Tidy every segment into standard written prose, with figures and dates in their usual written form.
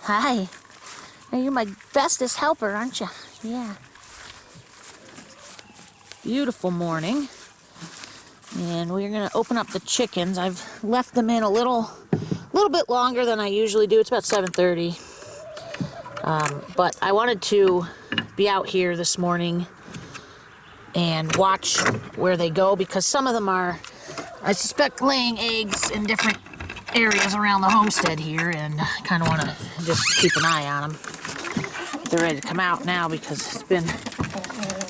Hi. You're my bestest helper, aren't you? Yeah. Beautiful morning. And we're gonna open up the chickens. I've left them in a little bit longer than I usually do. It's about 7:30. But I wanted to be out here this morning and watch where they go, because some of them are, I suspect, laying eggs in different areas around the homestead here, and I kind of want to just keep an eye on them. They're ready to come out now because it's been,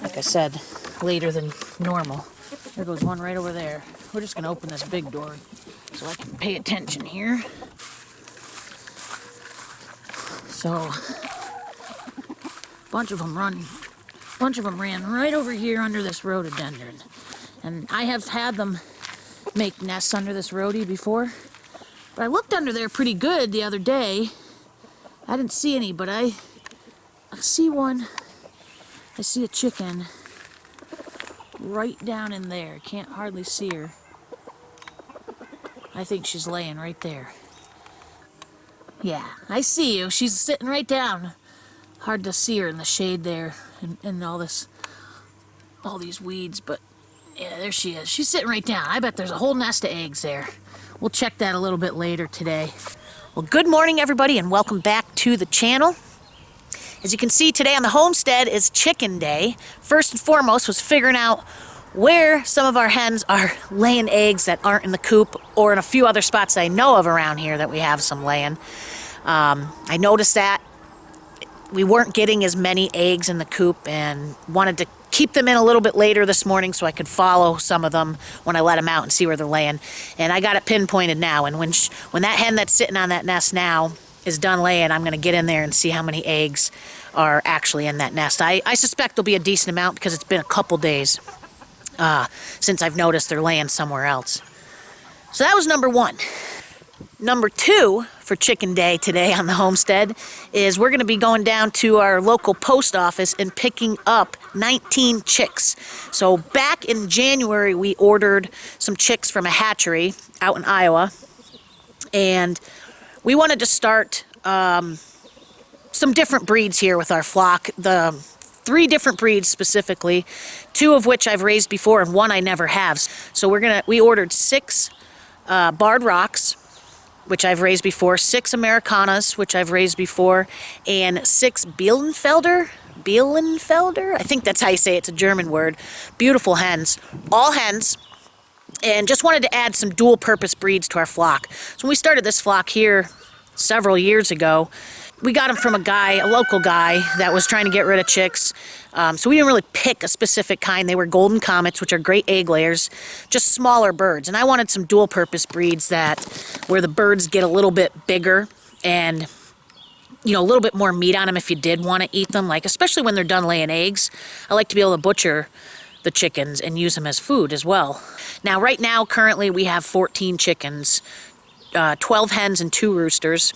like I said, later than normal. There goes one right over there. We're just going to open this big door so I can pay attention here. So, a bunch of them ran right over here under this rhododendron. And I have had them make nests under this rhodie before. But I looked under there pretty good the other day. I didn't see any, but I see one. I see a chicken right down in there. Can't hardly see her. I think she's laying right there. Yeah, I see you. She's sitting right down. Hard to see her in the shade there and all these weeds, but yeah, there she is. She's sitting right down. I bet there's a whole nest of eggs there. We'll check that a little bit later today. Well, good morning, everybody, and welcome back to the channel. As you can see, today on the homestead is chicken day. First and foremost was figuring out where some of our hens are laying eggs that aren't in the coop, or in a few other spots I know of around here that we have some laying. I noticed that we weren't getting as many eggs in the coop and wanted to keep them in a little bit later this morning so I could follow some of them when I let them out and see where they're laying. And I got it pinpointed now. And when that hen that's sitting on that nest now is done laying, I'm going to get in there and see how many eggs are actually in that nest. I suspect there'll be a decent amount because it's been a couple days since I've noticed they're laying somewhere else. So that was number one. Number two for chicken day today on the homestead is we're going to be going down to our local post office and picking up 19 chicks. So back in January, we ordered some chicks from a hatchery out in Iowa, and we wanted to start some different breeds here with our flock. The 3 different breeds specifically, 2 of which I've raised before and 1 I never have. So we ordered 6 barred rocks, which I've raised before, 6 Americanas, which I've raised before, and 6 Bielenfelder, I think that's how you say it. It's a German word. Beautiful hens, all hens, and just wanted to add some dual-purpose breeds to our flock. So when we started this flock here several years ago, we got them from a local guy that was trying to get rid of chicks. So we didn't really pick a specific kind. They were golden comets, which are great egg layers, just smaller birds. And I wanted some dual-purpose breeds where the birds get a little bit bigger and, you know, a little bit more meat on them if you did want to eat them. Like, especially when they're done laying eggs, I like to be able to butcher the chickens and use them as food as well. Now, right now, currently, we have 14 chickens, 12 hens and 2 roosters.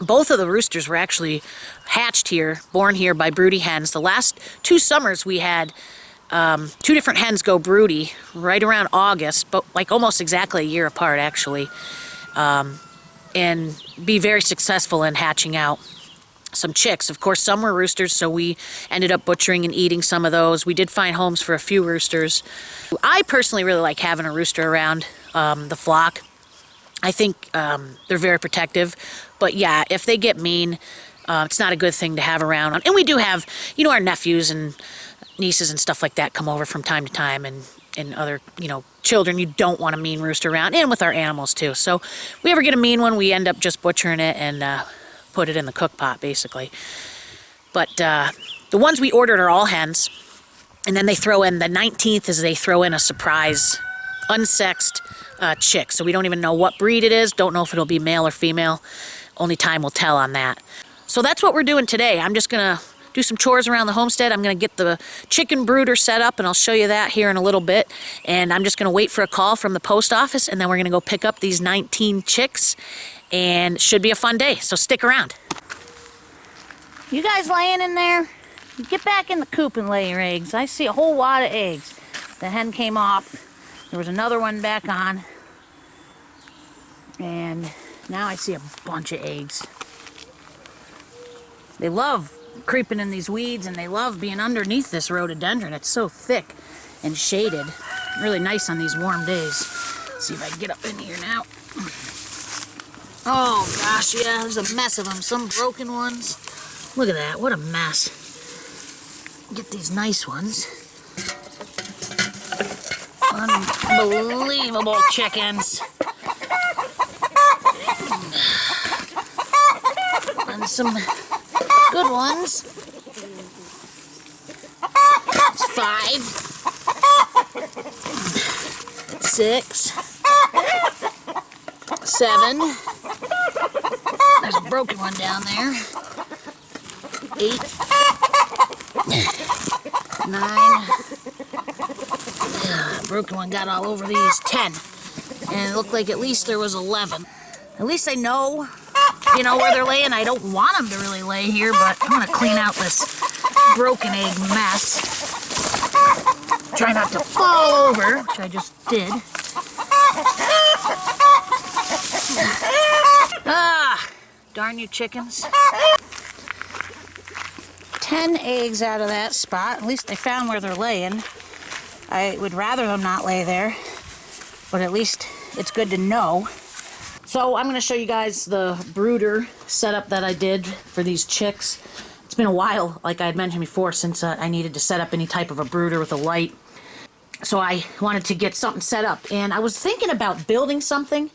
Both of the roosters were actually hatched here, born here by broody hens. The last 2 summers we had 2 different hens go broody right around August, but like almost exactly a year apart actually, and be very successful in hatching out some chicks. Of course, some were roosters, so we ended up butchering and eating some of those. We did find homes for a few roosters. I personally really like having a rooster around the flock. I think they're very protective. But yeah, if they get mean, it's not a good thing to have around. And we do have, you know, our nephews and nieces and stuff like that come over from time to time, and other, you know, children you don't want a mean rooster around, and with our animals too. So if we ever get a mean one, we end up just butchering it and put it in the cook pot, basically. But the ones we ordered are all hens, and then they throw in, the 19th is they throw in a surprise unsexed chick. So we don't even know what breed it is, don't know if it'll be male or female. Only time will tell on that. So that's what we're doing today. I'm just going to do some chores around the homestead. I'm going to get the chicken brooder set up, and I'll show you that here in a little bit. And I'm just going to wait for a call from the post office, and then we're going to go pick up these 19 chicks. And it should be a fun day, so stick around. You guys laying in there? Get back in the coop and lay your eggs. I see a whole lot of eggs. The hen came off. There was another one back on. And now I see a bunch of eggs. They love creeping in these weeds, and they love being underneath this rhododendron. It's so thick and shaded. Really nice on these warm days. Let's see if I can get up in here now. Oh gosh, yeah, there's a mess of them. Some broken ones. Look at that, what a mess. Get these nice ones. Unbelievable chickens. And some good ones. It's 5, 6, 7. There's a broken one down there. 8, 9. Broken one got all over these. 10. And it looked like at least there was 11. At least I know, where they're laying. I don't want them to really lay here, but I'm going to clean out this broken egg mess. Try not to fall over, which I just did. Ah, darn you chickens. 10 eggs out of that spot. At least I found where they're laying. I would rather them not lay there, but at least it's good to know. So I'm going to show you guys the brooder setup that I did for these chicks. It's been a while, like I had mentioned before, since I needed to set up any type of a brooder with a light. So I wanted to get something set up, and I was thinking about building something,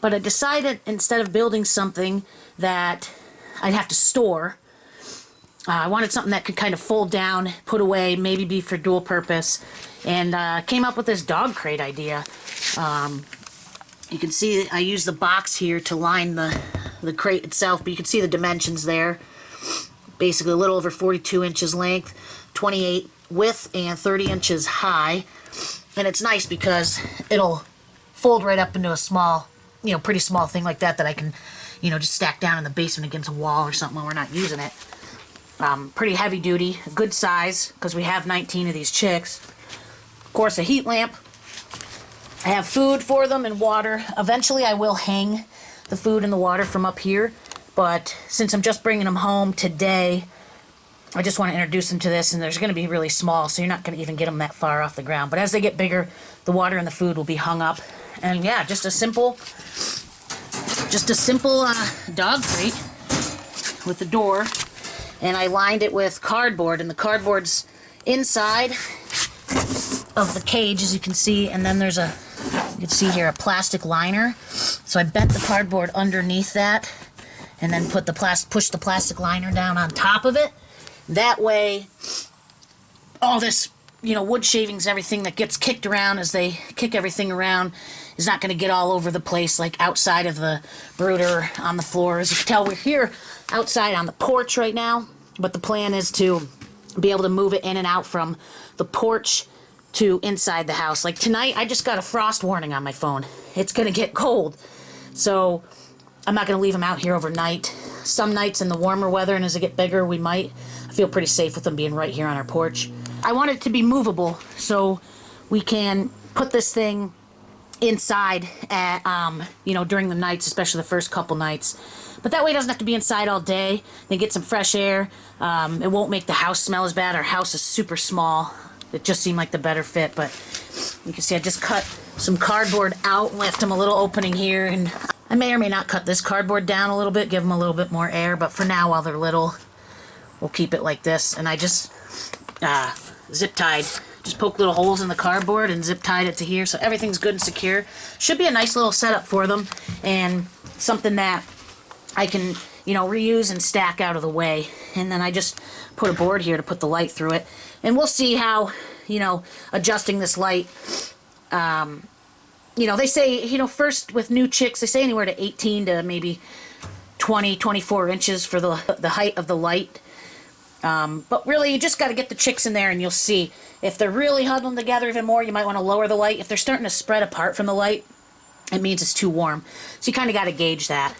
but I decided instead of building something that I'd have to store, I wanted something that could kind of fold down, put away, maybe be for dual purpose, and came up with this dog crate idea. You can see I used the box here to line the crate itself, but you can see the dimensions there. Basically a little over 42 inches length, 28 width, and 30 inches high. And it's nice because it'll fold right up into a small, pretty small thing like that I can, just stack down in the basement against a wall or something when we're not using it. Pretty heavy duty, good size, because we have 19 of these chicks. Of course, a heat lamp. I have food for them and water. Eventually, I will hang the food and the water from up here, but since I'm just bringing them home today, I just want to introduce them to this, and they're going to be really small, so you're not going to even get them that far off the ground. But as they get bigger, the water and the food will be hung up. And yeah, just a simple dog crate with the door. And I lined it with cardboard, and the cardboard's inside of the cage, as you can see, and then there's you can see here, a plastic liner. So I bent the cardboard underneath that, and then push the plastic liner down on top of it. That way, all this, wood shavings, everything that gets kicked around as they kick everything around is not going to get all over the place, like outside of the brooder on the floor. As you can tell, we're here outside on the porch right now, but the plan is to be able to move it in and out from the porch to inside the house. Like tonight, I just got a frost warning on my phone. It's going to get cold, so I'm not going to leave them out here overnight. Some nights in the warmer weather, and as they get bigger, we might. I feel pretty safe with them being right here on our porch. I want it to be movable, so we can put this thing inside at, during the nights, especially the first couple nights. But that way it doesn't have to be inside all day. They get some fresh air. It won't make the house smell as bad. Our house is super small. It just seemed like the better fit, but you can see I just cut some cardboard out, left them a little opening here, and I may or may not cut this cardboard down a little bit, give them a little bit more air, but for now, while they're little, we'll keep it like this. And I just zip tied, just poked little holes in the cardboard and zip tied it to here, so everything's good and secure. Should be a nice little setup for them, and something that I can, reuse and stack out of the way. And then I just put a board here to put the light through it. And we'll see how, adjusting this light, they say, first with new chicks, they say anywhere to 18 to maybe 20, 24 inches for the height of the light. But really, you just got to get the chicks in there and you'll see. If they're really huddling together even more, you might want to lower the light. If they're starting to spread apart from the light, it means it's too warm. So you kind of got to gauge that.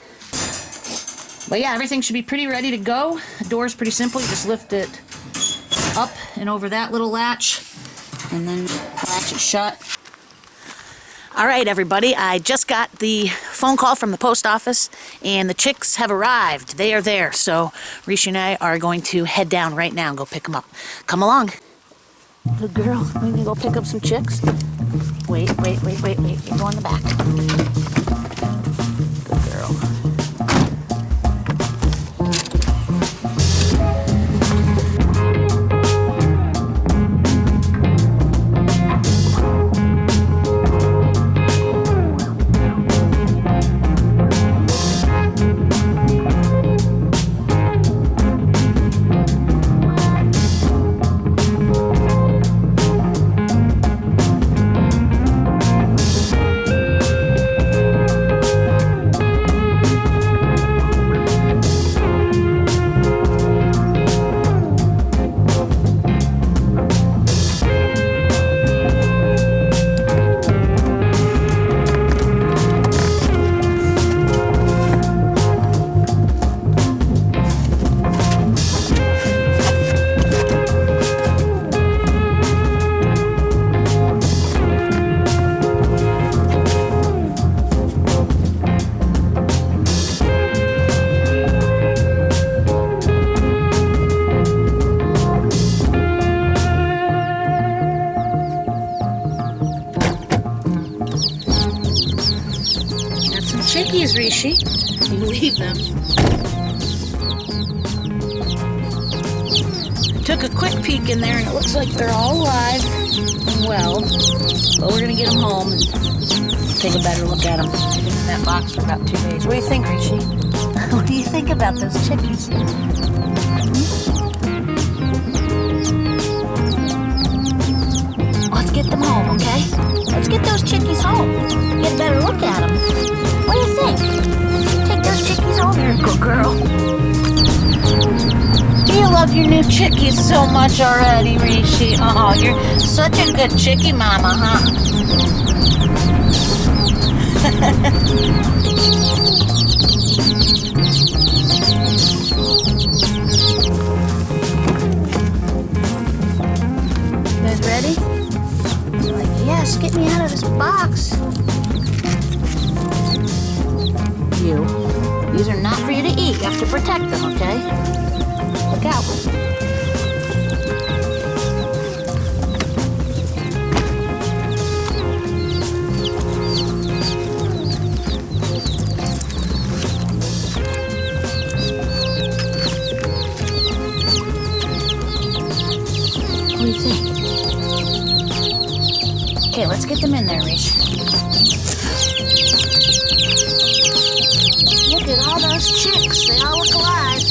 But yeah, everything should be pretty ready to go. The door's pretty simple. You just lift it up and over that little latch, and then latch it shut. All right, everybody, I just got the phone call from the post office, and the chicks have arrived. They are there, so Rishi and I are going to head down right now and go pick them up. Come along. Good girl, we can go pick up some chicks. Wait. You go in the back. Good girl. Chickies, Rishi. You leave them. Took a quick peek in there, and it looks like they're all alive and well. But we're gonna get them home and take a better look at them. They've been in that box for about 2 days. What do you think, Rishi? What do you think about those chickies? Let's get them home, okay? Let's get those chickies home. Get a better look at them. What do you think? Take those chickies home. You're a good girl. You love your new chickies so much already, Rishi. Oh, you're such a good chickie mama, huh? You guys ready? You're like, yes, get me out of this box. These are not for you to eat. You have to protect them, okay? Look out. What do you think? Okay, let's get them in there, Rish. Look at all those chicks. They all look alive.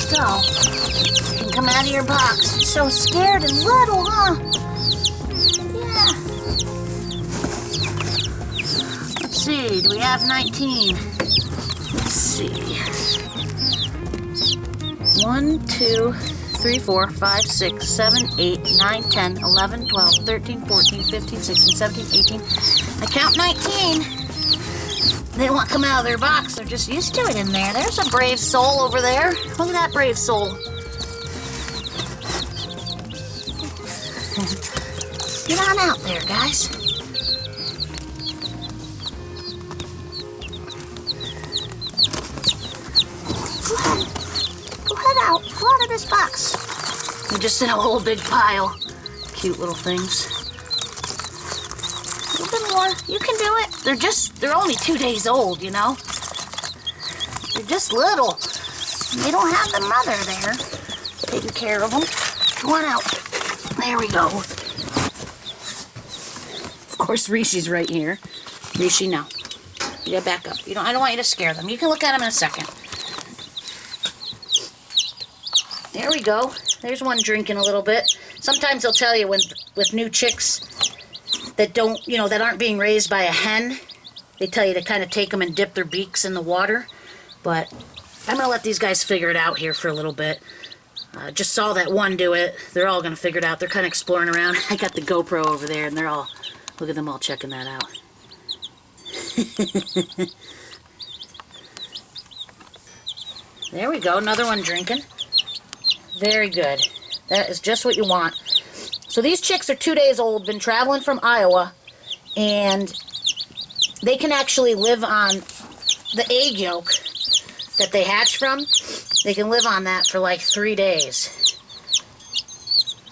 So, you can come out of your box. You're so scared and little, huh? Yeah. Let's see. Do we have 19? Let's see. 1, 2, 3, 4, 5, 6, 7, 8, 9, 10, 11, 12, 13, 14, 15, 16, 17, 18. I count 19. They don't want to come out of their box. They're just used to it in there. There's a brave soul over there. Look at that brave soul. Get on out there, guys. Go ahead out. Go out of this box. They're just in a whole big pile. Cute little things. A little bit more. You can do it. They're only 2 days old, you know. They're just little. They don't have the mother there taking care of them. Go on out. There we go. Of course, Rishi's right here. Rishi, no. You gotta back up. I don't want you to scare them. You can look at them in a second. There we go. There's one drinking a little bit. Sometimes they'll tell you with new chicks that that aren't being raised by a hen, they tell you to kind of take them and dip their beaks in the water. But I'm gonna let these guys figure it out here for a little bit. Just saw that one do it. They're all gonna figure it out. They're kind of exploring around. I got the GoPro over there, and look at them all checking that out. There we go. Another one drinking. Very good. That is just what you want. So these chicks are 2 days old, been traveling from Iowa, and they can actually live on the egg yolk that they hatch from. They can live on that for like 3 days.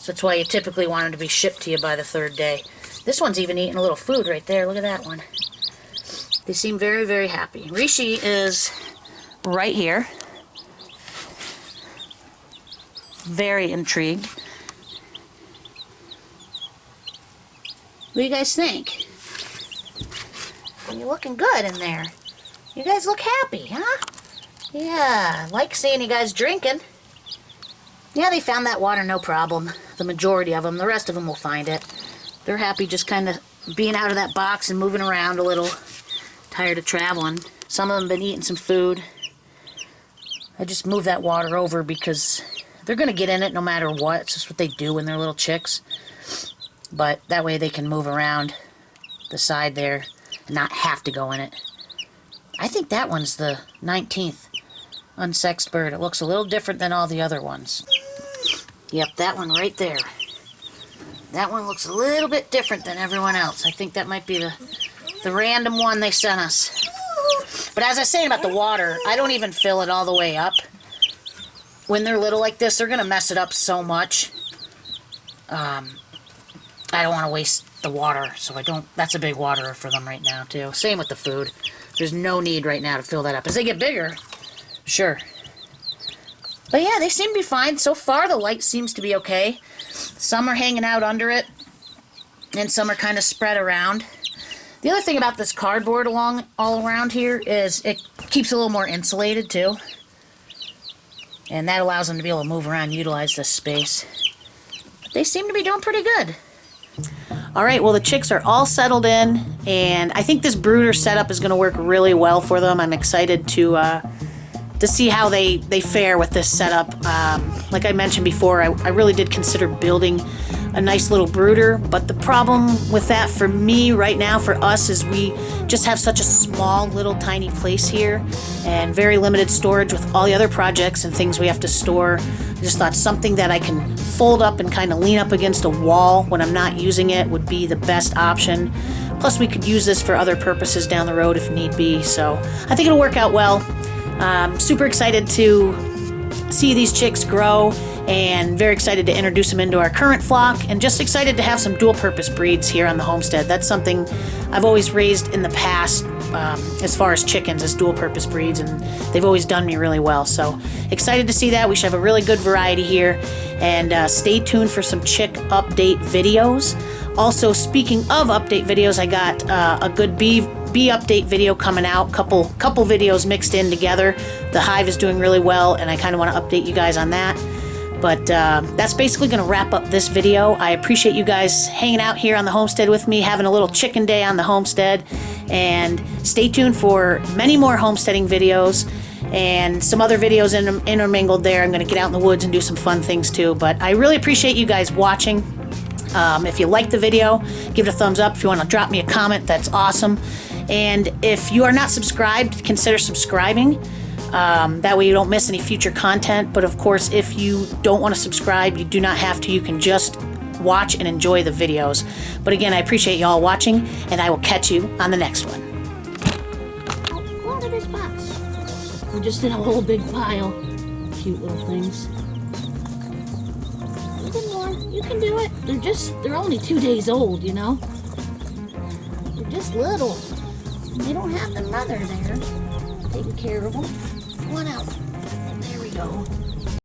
So that's why you typically want them to be shipped to you by the 3rd day. This one's even eating a little food right there. Look at that one. They seem very, very happy. Rishi is right here. Very intrigued. What do you guys think? You're looking good in there. You guys look happy, huh? Yeah, like seeing you guys drinking. Yeah, they found that water no problem. The majority of them. The rest of them will find it. They're happy just kind of being out of that box and moving around a little. Tired of traveling. Some of them have been eating some food. I just moved that water over because they're going to get in it no matter what. It's just what they do when they're little chicks. But that way they can move around the side there and not have to go in it. I think that one's the 19th unsexed bird. It looks a little different than all the other ones. Yep, that one right there. That one looks a little bit different than everyone else. I think that might be the random one they sent us. But as I was saying about the water, I don't even fill it all the way up. When they're little like this, they're going to mess it up so much. I don't want to waste the water, so I don't. That's a big waterer for them right now, too. Same with the food. There's no need right now to fill that up. As they get bigger, sure. But yeah, they seem to be fine. So far, the light seems to be okay. Some are hanging out under it, and some are kind of spread around. The other thing about this cardboard all around here is it keeps it a little more insulated, too. And that allows them to be able to move around and utilize this space. But they seem to be doing pretty good. All right, well, the chicks are all settled in, and I think this brooder setup is going to work really well for them. I'm excited to see how they fare with this setup. Like I mentioned before, I really did consider building a nice little brooder, but the problem with that for me right now, for us, is we just have such a small little tiny place here and very limited storage with all the other projects and things we have to store. I just thought something that I can fold up and kind of lean up against a wall when I'm not using it would be the best option. Plus we could use this for other purposes down the road if need be, so I think it'll work out well. Super excited to see these chicks grow, and very excited to introduce them into our current flock, and just excited to have some dual purpose breeds here on the homestead. That's something I've always raised in the past as far as chickens, as dual purpose breeds, and they've always done me really well. So excited to see that. We should have a really good variety here, and stay tuned for some chick update videos. Also, speaking of update videos, I got a good bee update video coming out, couple videos mixed in together. The hive is doing really well, and I kind of want to update you guys on that. But that's basically going to wrap up this video. I appreciate you guys hanging out here on the homestead with me, having a little chicken day on the homestead, and stay tuned for many more homesteading videos and some other videos intermingled there. I'm going to get out in the woods and do some fun things too. But I really appreciate you guys watching. If you liked the video, give it a thumbs up. If you want to drop me a comment, that's awesome. And if you are not subscribed, consider subscribing. That way you don't miss any future content. But of course, if you don't want to subscribe, you do not have to. You can just watch and enjoy the videos. But again, I appreciate you all watching, and I will catch you on the next one. Oh, look at this box. We're just in a whole big pile. Cute little things. You can do it. They're only 2 days old, you know. They're just little. They don't have the mother there taking care of them. One out. There we go.